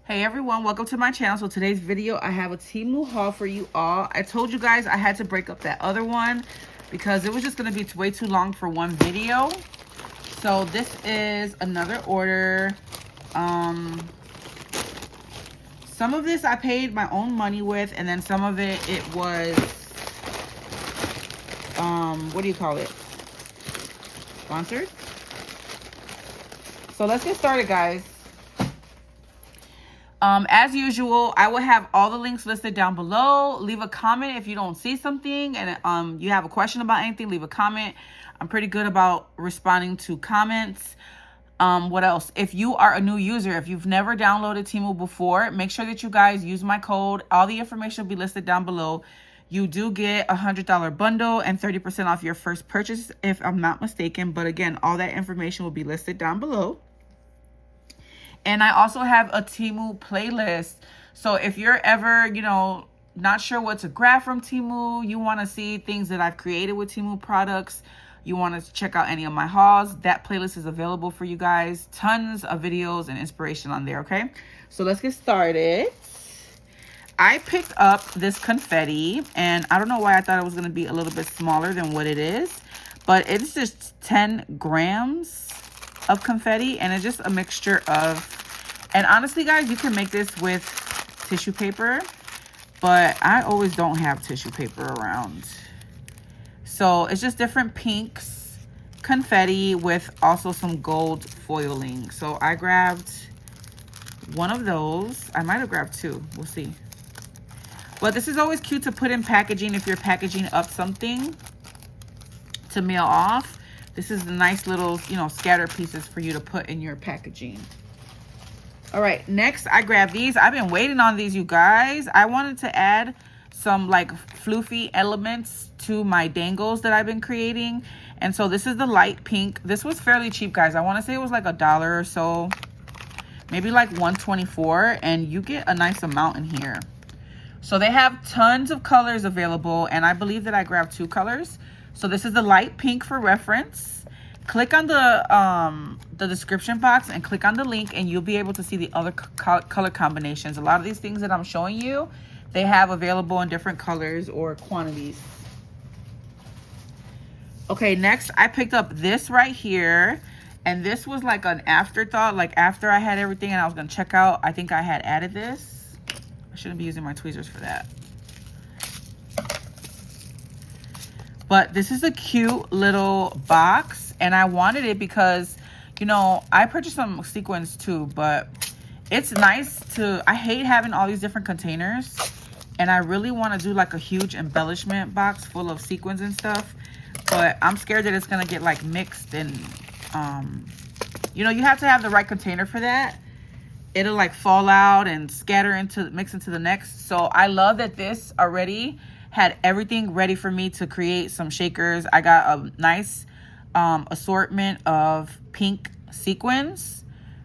Hey everyone, welcome to my channel. So today's video, I have a Temu haul for you all. I told you guys I had to break up that other one because it was just going to be way too long for one video. So this is another order. Some of this I paid my own money with, and then some of it was what do you call it? Sponsored. So let's get started, guys. As usual, I will have all the links listed down below. Leave a comment if you don't see something and you have a question about anything. Leave a comment. I'm pretty good about responding to comments. What else? If you are a new user, if you've never downloaded Temu before, make sure that you guys use my code. All the information will be listed down below. You do get a $100 bundle and 30% off your first purchase, if I'm not mistaken. But again, all that information will be listed down below. And I also have a Temu playlist. So if you're ever, not sure what to grab from Temu, you want to see things that I've created with Temu products, you want to check out any of my hauls, that playlist is available for you guys. Tons of videos and inspiration on there, okay? So let's get started. I picked up this confetti, and I don't know why I thought it was going to be a little bit smaller than what it is, but it's just 10 grams of confetti, and it's just a mixture of, and honestly guys, you can make this with tissue paper, but I always don't have tissue paper around. So it's just different pinks, confetti with also some gold foiling. So I grabbed one of those. I might have grabbed two, we'll see. But this is always cute to put in packaging if you're packaging up something to mail off. This is the nice little, scatter pieces for you to put in your packaging. All right, next I grabbed these. I've been waiting on these, you guys. I wanted to add some like floofy elements to my dangles that I've been creating. And so this is the light pink. This was fairly cheap, guys. I want to say it was like $1 or so, maybe like $1.24, and you get a nice amount in here. So they have tons of colors available, and I believe that I grabbed 2 colors. So this is the light pink for reference. Click on the description box and click on the link, and you'll be able to see the other color combinations. A lot of these things that I'm showing you, they have available in different colors or quantities. Okay, next I picked up this right here, and this was like an afterthought. Like after I had everything and I was gonna check out, I think I had added this. I shouldn't be using my tweezers for that. But this is a cute little box, and I wanted it because, I purchased some sequins too, but it's nice to, I hate having all these different containers, and I really want to do like a huge embellishment box full of sequins and stuff, but I'm scared that it's going to get like mixed and, you have to have the right container for that. It'll like fall out and mix into the next. So I love that this already had everything ready for me to create some shakers. I got a nice assortment of pink sequins.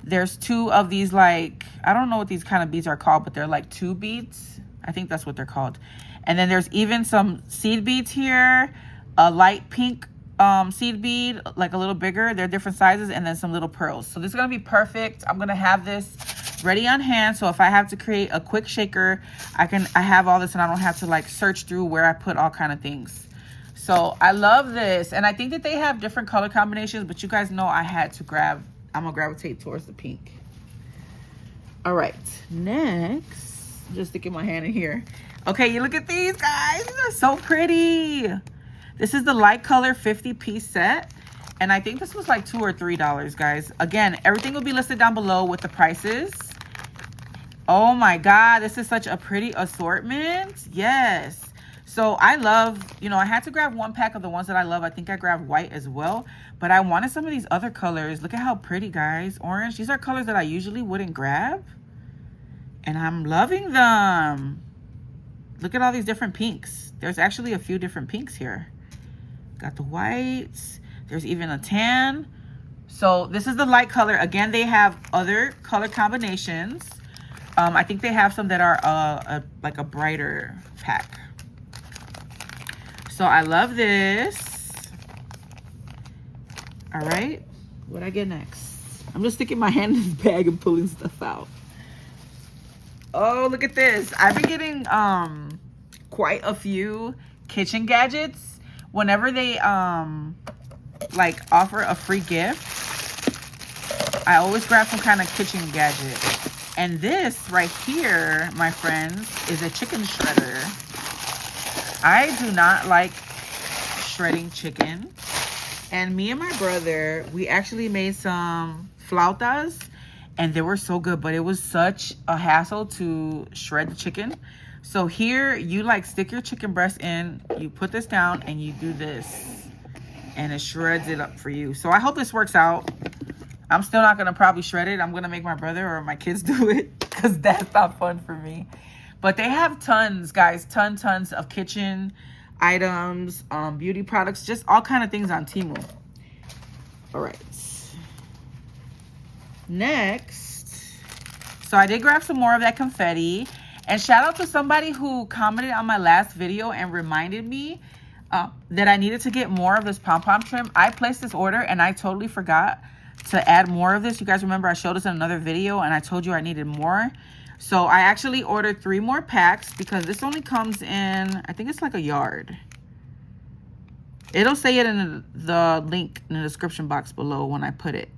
There's 2 of these, like, I don't know what these kind of beads are called, but they're like 2 beads. I think that's what they're called. And then there's even some seed beads here, a light pink seed bead, like a little bigger. They're different sizes, and then some little pearls. So this is gonna be perfect. I'm gonna have this ready on hand, so if I have to create a quick shaker, I have all this, and I don't have to like search through where I put all kind of things. So I love this, and I think that they have different color combinations, but you guys know I had to I'm gonna gravitate towards the pink. All right, next, I'm just sticking my hand in here. Okay, you look at these, guys. These are so pretty. This is the light color 50-piece set, and I think this was like $2 or $3, guys. Again, everything will be listed down below with the prices. Oh my God, this is such a pretty assortment. Yes. So I love, I had to grab 1 pack of the ones that I love. I think I grabbed white as well, but I wanted some of these other colors. Look at how pretty, guys. Orange. These are colors that I usually wouldn't grab, and I'm loving them. Look at all these different pinks. There's actually a few different pinks here. Got the whites. There's even a tan. So this is the light color. Again, they have other color combinations. I think they have some that are like a brighter pack. So I love this. All right, what I get next? I'm just sticking my hand in this bag and pulling stuff out. Oh, look at this. I've been getting quite a few kitchen gadgets whenever they like offer a free gift. I always grab some kind of kitchen gadget. And this right here, my friends, is a chicken shredder. I do not like shredding chicken. And me and my brother, we actually made some flautas and they were so good, but it was such a hassle to shred the chicken. So here you like stick your chicken breast in, you put this down and you do this and it shreds it up for you. So I hope this works out. I'm still not gonna probably shred it. I'm gonna make my brother or my kids do it because that's not fun for me. But they have tons, guys, tons of kitchen items, beauty products, just all kind of things on Temu. All right. Next, so I did grab some more of that confetti. And shout out to somebody who commented on my last video and reminded me that I needed to get more of this pom-pom trim. I placed this order and I totally forgot to add more of this. You guys remember I showed this in another video and I told you I needed more. So I actually ordered 3 more packs because this only comes in, I think it's like a yard. It'll say it in the link in the description box below when I put it.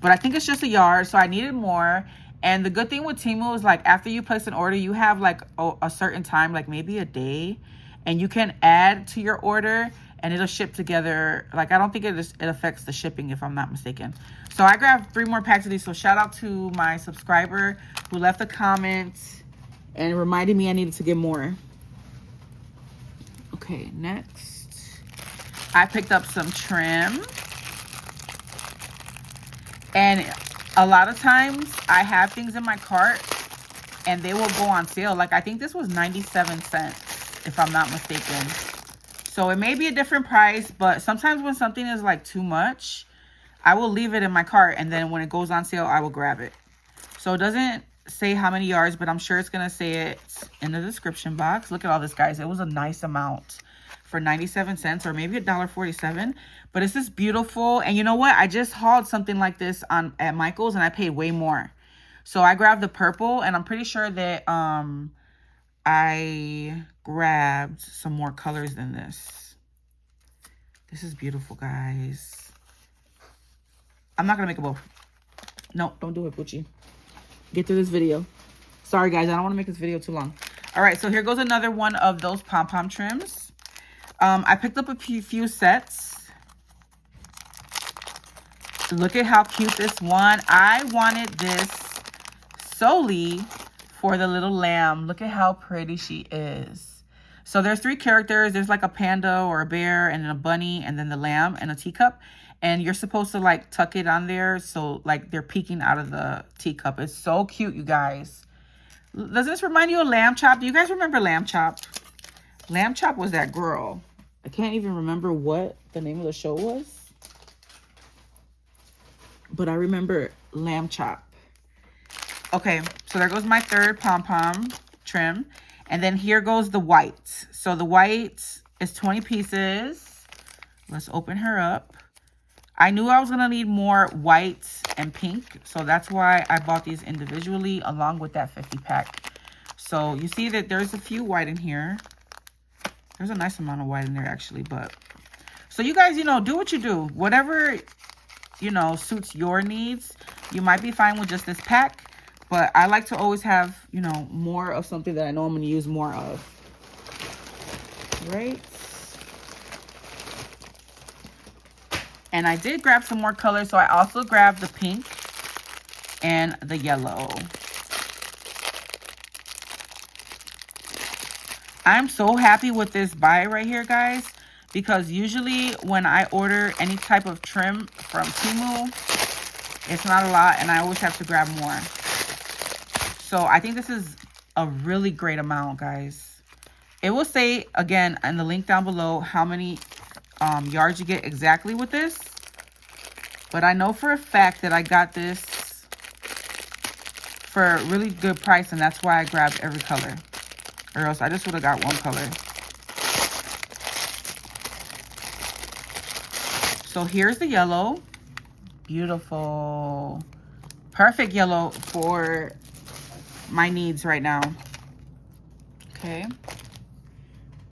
But I think it's just a yard, so I needed more. And the good thing with Temu is like after you place an order, you have like a certain time, like maybe a day, and you can add to your order and it'll ship together. Like I don't think it affects the shipping if I'm not mistaken. So I grabbed 3 more packs of these. So shout out to my subscriber who left a comment and reminded me I needed to get more. Okay, next. I picked up some trim. And a lot of times I have things in my cart and they will go on sale. Like I think this was 97 cents if I'm not mistaken. So it may be a different price, but sometimes when something is like too much, I will leave it in my cart and then when it goes on sale, I will grab it. So it doesn't say how many yards, but I'm sure it's going to say it in the description box. Look at all this, guys. It was a nice amount for 97 cents or maybe $1.47. But it's just beautiful. And you know what? I just hauled something like this at Michael's and I paid way more. So I grabbed the purple and I'm pretty sure that I grabbed some more colors than this. This is beautiful, guys. I'm not going to make a bow. No, don't do it, Poochie. Get through this video. Sorry, guys. I don't want to make this video too long. All right, so here goes another one of those pom-pom trims. I picked up a few sets. Look at how cute this one. I wanted this solely for the little lamb. Look at how pretty she is. So there's 3 characters. There's like a panda or a bear and then a bunny and then the lamb and a teacup. And you're supposed to like tuck it on there so like they're peeking out of the teacup. It's so cute, you guys. Does this remind you of Lamb Chop? Do you guys remember Lamb Chop? Lamb Chop was that girl. I can't even remember what the name of the show was. But I remember Lamb Chop. Okay, so there goes my 3rd pom-pom trim. And then here goes the white. So the white is 20 pieces. Let's open her up. I knew I was going to need more white and pink. So that's why I bought these individually along with that 50 pack. So you see that there's a few white in here. There's a nice amount of white in there actually. But so you guys, you know, do what you do. Whatever, you know, suits your needs. You might be fine with just this pack. But I like to always have, you know, more of something that I know I'm going to use more of. Right? And I did grab some more colors. So I also grabbed the pink and the yellow. I'm so happy with this buy right here, guys. Because usually when I order any type of trim from Temu, it's not a lot. And I always have to grab more. So I think this is a really great amount, guys. It will say, again, in the link down below, how many yards you get exactly with this. But I know for a fact that I got this for a really good price. And that's why I grabbed every color. Or else I just would have got one color. So here's the yellow. Beautiful. Perfect yellow for my needs right now. Okay.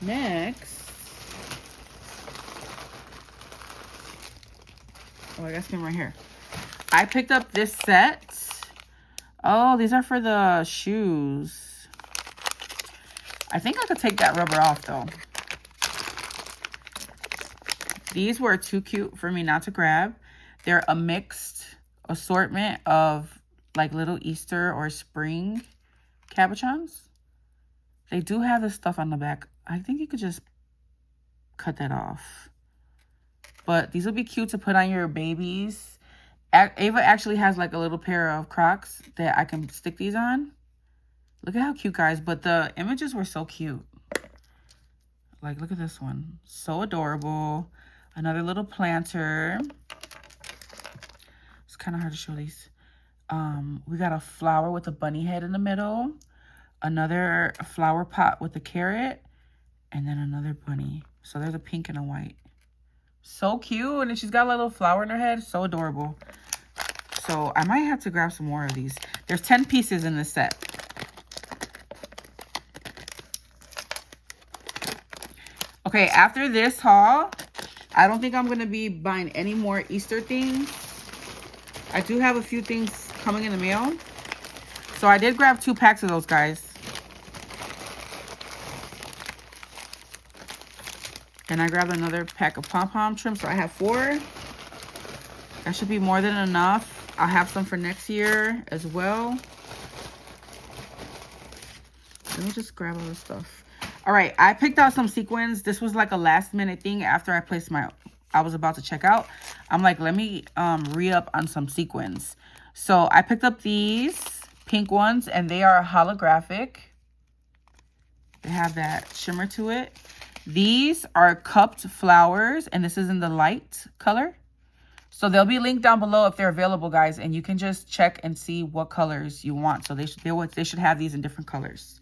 Next. Oh, I got some right here. I picked up this set. Oh, these are for the shoes. I think I could take that rubber off though. These were too cute for me not to grab. They're a mixed assortment of like little Easter or spring cabochons. They do have this stuff on the back. I think you could just cut that off. But these will be cute to put on your babies. Ava actually has like a little pair of Crocs that I can stick these on. Look at how cute, guys. But the images were so cute. Like, look at this one. So adorable. Another little planter. It's kind of hard to show these. We got a flower with a bunny head in the middle. Another flower pot with a carrot. And then another bunny. So there's a pink and a white. So cute. And then she's got a little flower in her head. So adorable. So I might have to grab some more of these. There's 10 pieces in this set. Okay, after this haul, I don't think I'm going to be buying any more Easter things. I do have a few things coming in the mail. So I did grab 2 packs of those, guys. And I grabbed another pack of pom-pom trim, so I have 4. That should be more than enough. I'll have some for next year as well. Let me just grab all this stuff. All right, I picked out some sequins. This was like a last minute thing after I placed I was about to check out. I'm like, let me re-up on some sequins. So I picked up these pink ones, and they are holographic. They have that shimmer to it. These are cupped flowers, and this is in the light color. So they'll be linked down below if they're available, guys, and you can just check and see what colors you want. So they should have these in different colors.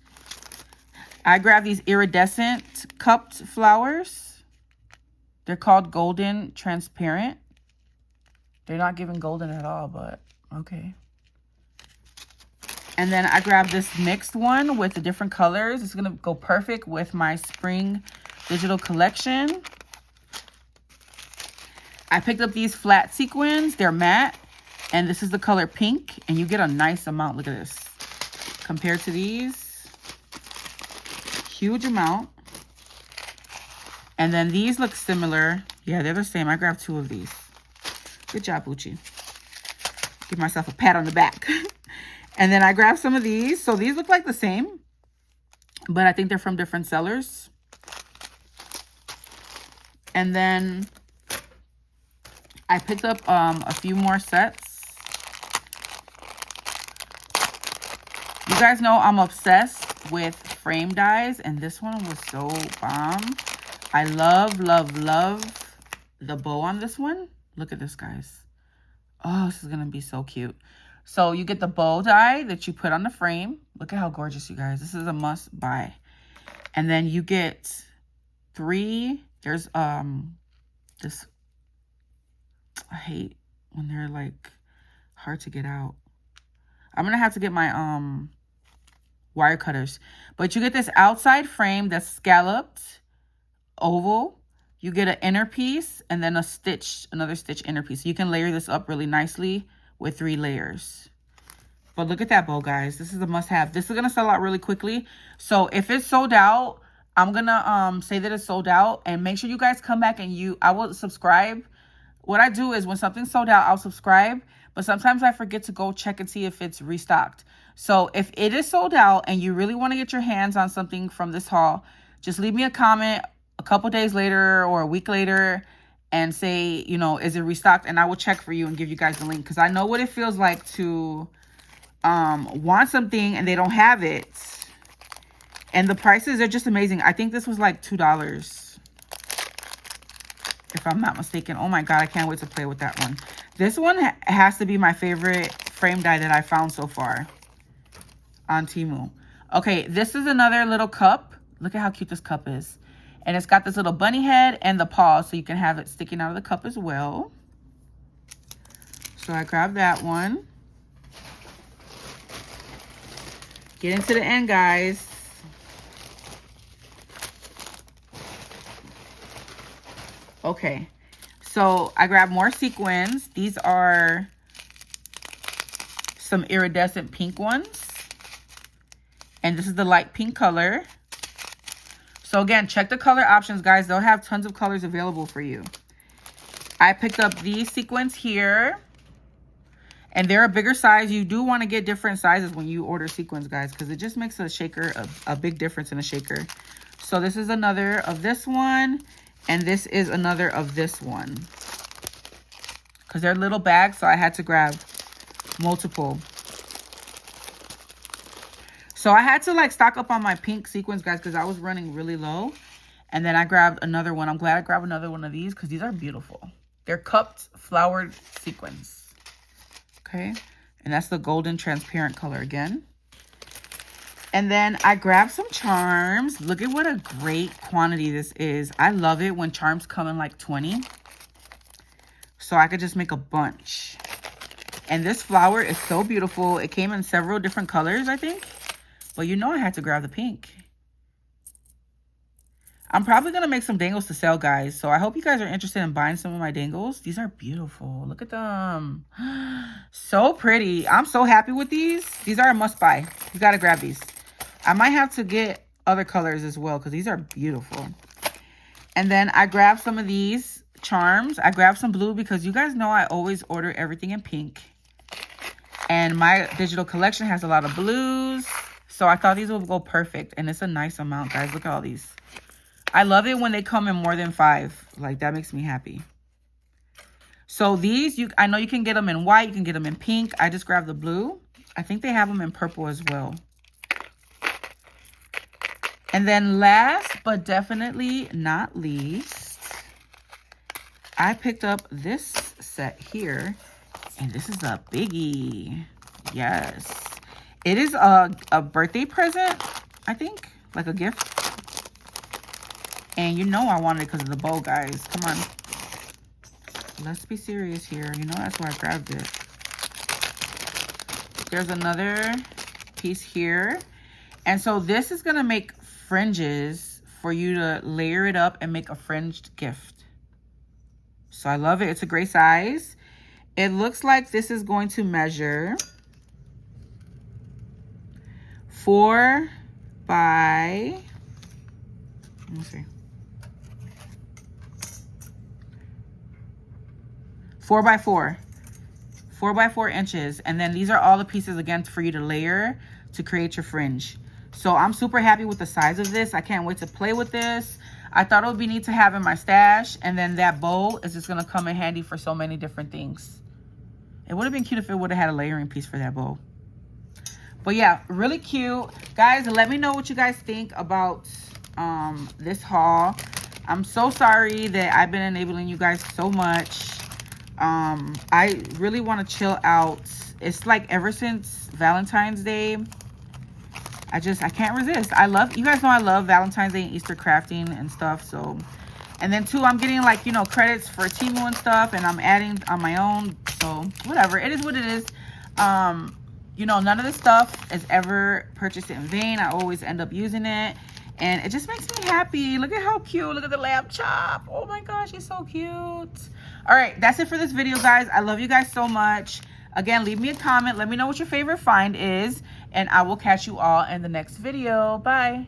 I grabbed these iridescent cupped flowers. They're called golden transparent. They're not giving golden at all, but okay. And then I grabbed this mixed one with the different colors. It's going to go perfect with my spring digital collection. I picked up these flat sequins. They're matte. And this is the color pink. And you get a nice amount. Look at this. Compared to these. Huge amount. And then these look similar. Yeah, they're the same. I grabbed 2 of these. Good job, Bucci. Give myself a pat on the back. And then I grabbed some of these. So these look like the same. But I think they're from different sellers. And then I picked up a few more sets. You guys know I'm obsessed with frame dies. And this one was so bomb. I love, love, love the bow on this one. Look at this, guys. Oh, this is going to be so cute. So you get the bow die that you put on the frame. Look at how gorgeous, you guys. This is a must buy. And then you get 3. There's this. I hate when they're like hard to get out. I'm gonna have to get my wire cutters. But you get this outside frame that's scalloped, oval. You get an inner piece and then another stitch inner piece. You can layer this up really nicely with 3 layers. But look at that bow, guys. This is a must-have. This is gonna sell out really quickly. So if it's sold out, I'm gonna say that it's sold out, and make sure you guys come back and I will subscribe. What I do is when something's sold out, I'll subscribe, but sometimes I forget to go check and see if it's restocked. So if it is sold out and you really want to get your hands on something from this haul, just leave me a comment a couple days later or a week later and say, you know, is it restocked? And I will check for you and give you guys the link, because I know what it feels like to want something and they don't have it. And the prices are just amazing. I think this was like $2, if I'm not mistaken. Oh my God, I can't wait to play with that one. This one has to be my favorite frame die that I found so far on Temu. Okay, this is another little cup. Look at how cute this cup is. And it's got this little bunny head and the paw, so you can have it sticking out of the cup as well. So I grabbed that one. Getting to the end, guys. Okay, so I grabbed more sequins. These are some iridescent pink ones. And this is the light pink color. So again, check the color options, guys. They'll have tons of colors available for you. I picked up these sequins here. And they're a bigger size. You do want to get different sizes when you order sequins, guys, because it just makes a shaker a big difference in a shaker. So this is another of this one. And this is another of this one. Because they're little bags, so I had to grab multiple. So I had to like stock up on my pink sequins, guys, because I was running really low. And then I grabbed another one. I'm glad I grabbed another one of these because these are beautiful. They're cupped flowered sequins. Okay. And that's the golden transparent color again. And then I grabbed some charms. Look at what a great quantity this is. I love it when charms come in like 20. So I could just make a bunch. And this flower is so beautiful. It came in several different colors, I think. But you know I had to grab the pink. I'm probably going to make some dangles to sell, guys. So I hope you guys are interested in buying some of my dangles. These are beautiful. Look at them. So pretty. I'm so happy with these. These are a must buy. You got to grab these. I might have to get other colors as well because these are beautiful. And then I grabbed some of these charms. I grabbed some blue because you guys know I always order everything in pink. And my digital collection has a lot of blues. So I thought these would go perfect. And it's a nice amount, guys. Look at all these. I love it when they come in more than 5. Like, that makes me happy. So these, I know you can get them in white. You can get them in pink. I just grabbed the blue. I think they have them in purple as well. And then last but definitely not least, I picked up this set here. And this is a biggie. Yes. It is a birthday present, I think. Like a gift. And you know I wanted it because of the bow, guys. Come on. Let's be serious here. You know that's why I grabbed it. There's another piece here. And so this is going to make fringes for you to layer it up and make a fringed gift. So I love it. It's a great size. It looks like this is going to measure 4 by, let me see, 4 by 4, 4 by 4 inches. And then these are all the pieces again for you to layer to create your fringe. So I'm super happy with the size of this. I can't wait to play with this. I thought it would be neat to have in my stash. And then that bow is just going to come in handy for so many different things. It would have been cute if it would have had a layering piece for that bow. But yeah, really cute. Guys, let me know what you guys think about this haul. I'm so sorry that I've been enabling you guys so much. I really want to chill out. It's like ever since Valentine's Day, I can't resist. You guys know I love Valentine's Day and Easter crafting and stuff. So, and then too, I'm getting like, you know, credits for Temu and stuff, and I'm adding on my own. So whatever, it is what it is. You know, none of this stuff is ever purchased in vain. I always end up using it. And it just makes me happy. Look at how cute. Look at the lamb chop. Oh my gosh, he's so cute. All right, that's it for this video, guys. I love you guys so much. Again, leave me a comment. Let me know what your favorite find is. And I will catch you all in the next video. Bye.